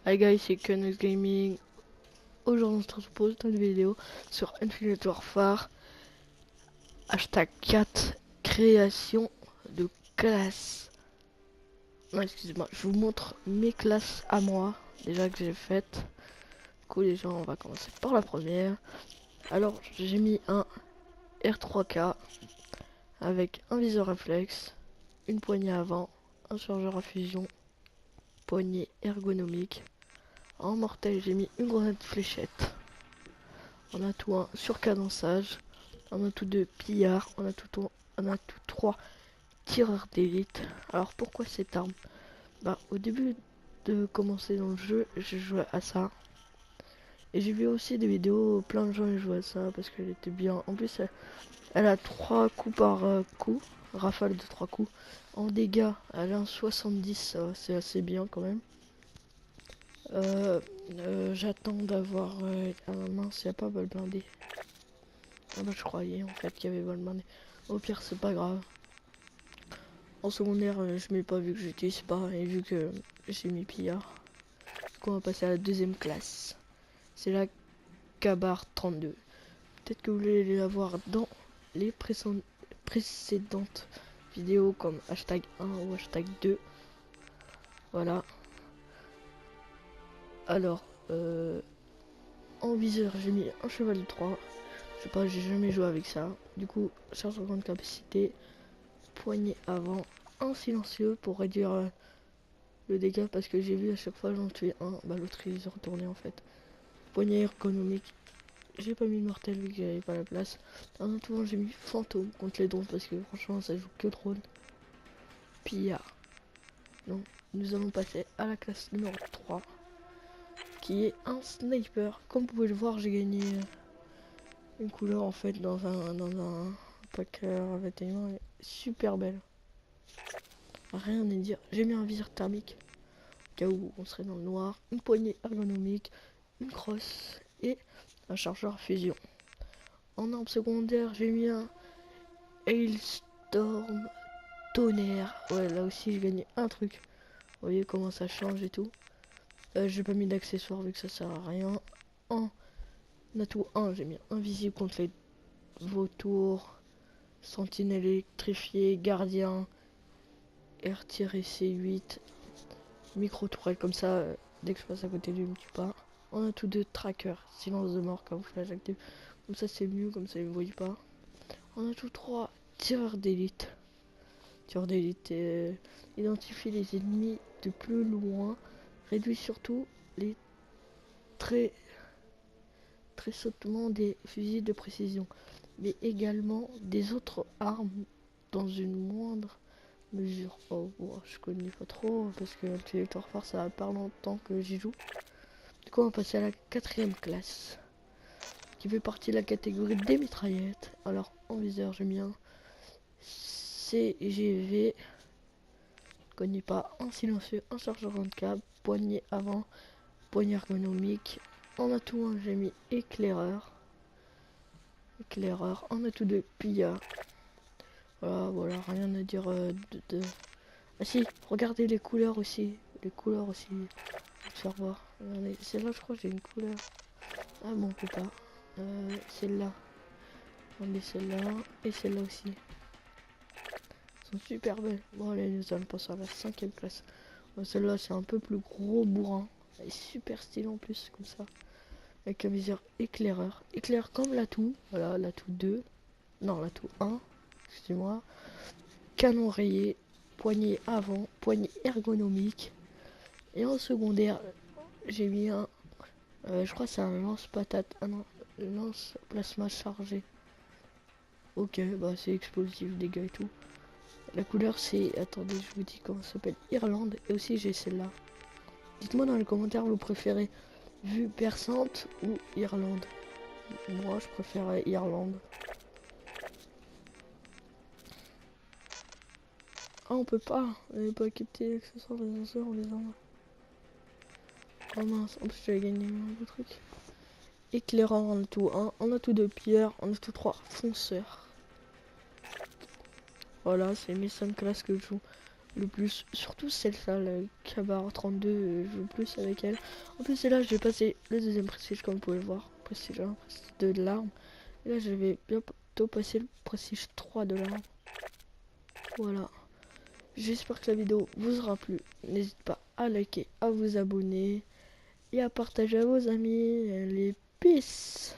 Hi guys, c'est Kenox Gaming. Aujourd'hui, on se propose une vidéo sur Infinite Warfare. Hashtag 4, création de classe. Non, excusez-moi, je vous montre mes classes à moi, déjà que j'ai faites. Du coup, les gens, on va commencer par la première. Alors, j'ai mis un R3K avec un viseur réflexe, une poignée avant, un chargeur à fusion, poignée ergonomique. En mortel, j'ai mis une grenade fléchette. On a tout un surcadençage, on a tout deux pillards, on a tout trois tireurs d'élite. Alors pourquoi cette arme? Bah au début de commencer dans le jeu, j'ai joué à ça. Et j'ai vu aussi des vidéos, plein de gens jouaient à ça parce qu'elle était bien. En plus elle a 3 coups par coup, rafale de 3 coups. En dégâts, elle a un 70, c'est assez bien quand même. J'attends d'avoir... ah mince, y'a pas balle blindée. Ah bah je croyais en fait qu'il y avait balle blindée. Au pire c'est pas grave. En secondaire je mets pas vu que j'utilise pas et vu que j'ai mis pillard. Du coup on va passer à la deuxième classe. C'est la Kabar 32. Peut-être que vous voulez la voir dans les précédentes vidéos comme hashtag 1 ou hashtag 2. Voilà. Alors en viseur j'ai mis un cheval de 3. Je sais pas, j'ai jamais joué avec ça. Du coup, charge de grande capacité, poignée avant, un silencieux pour réduire le dégât parce que j'ai vu à chaque fois j'en tuais un, bah l'autre il se retournait en fait. Poignée ergonomique, j'ai pas mis mortel vu que j'avais pas la place. En tout j'ai mis fantôme contre les drones parce que franchement ça joue que drone. Pillard. Donc nous allons passer à la classe numéro 3 qui est un sniper. Comme vous pouvez le voir j'ai gagné une couleur en fait dans un pack avec super belle. Rien à dire. J'ai mis un viseur thermique au cas où on serait dans le noir, une poignée ergonomique, une crosse et un chargeur à fusion. En arme secondaire, j'ai mis un Hailstorm tonnerre. Ouais, là aussi j'ai gagné un truc. Vous voyez comment ça change et tout. J'ai pas mis d'accessoires vu que ça sert à rien. En atout 1, j'ai mis invisible contre les vautours, sentinelle électrifiée, gardien, R-C8, micro tourelle comme ça, dès que je passe à côté lui, il me tue pas. On a tous deux tracker, silence de mort, camouflage actif. Comme ça c'est mieux, comme ça il me voit pas. On a tous trois tireurs d'élite. Tireurs d'élite identifie les ennemis de plus loin, réduit surtout les très sautements des fusils de précision, mais également des autres armes dans une moindre mesure. Oh, bon, je connais pas trop parce que Infinite Warfare ça va pas longtemps que j'y joue. Du coup on va passer à la quatrième classe qui fait partie de la catégorie des mitraillettes. Alors en viseur j'ai mis un CGV, je connais pas, un silencieux, un chargeur de câble, poignée avant, poignée ergonomique. En atout 1 j'ai mis éclaireur. En atout 2 pillard. Voilà, rien à dire Ah si, regardez les couleurs aussi. Les couleurs aussi. Faire voir. Regardez, celle-là je crois que j'ai une couleur. Ah bon, on peut pas. Celle-là. Regardez celle-là et celle-là aussi. Elles sont super belles. Bon allez, nous allons passer à la cinquième classe. Celle-là c'est un peu plus gros bourrin. Elle est super stylée en plus, comme ça. Avec un viseur éclaireur. Éclair comme l'atout. Voilà, l'atout 2. Non, l'atout 1. Excusez-moi. Canon rayé. Poignée avant. Poignée ergonomique. Et en secondaire, j'ai mis un... je crois que c'est un lance-patate. Ah non, lance-plasma chargé. Ok, bah c'est explosif, dégâts et tout. La couleur c'est... Attendez, je vous dis comment ça s'appelle. Irlande. Et aussi j'ai celle-là. Dites-moi dans les commentaires vous préférez vue perçante ou Irlande. Moi je préfère Irlande. Ah on peut pas. On n'est pas équipé l'accessoire des lanceurs, on les envoie. Oh mince, en plus j'avais gagné un beau truc. Éclairant en tout 1, on a tout 2 pierres, on a tout 3 fonceurs. Voilà, c'est mes 5 classes que je joue. le plus. Surtout celle-là, la Kabar 32, je joue plus avec elle. En plus, c'est là, j'ai passé le deuxième prestige, comme vous pouvez le voir. Prestige 1, prestige 2 de l'arme. Et là, je vais bientôt passer le prestige 3 de l'arme. Voilà. J'espère que la vidéo vous aura plu. N'hésitez pas à liker, à vous abonner et à partager à vos amis. Les peace!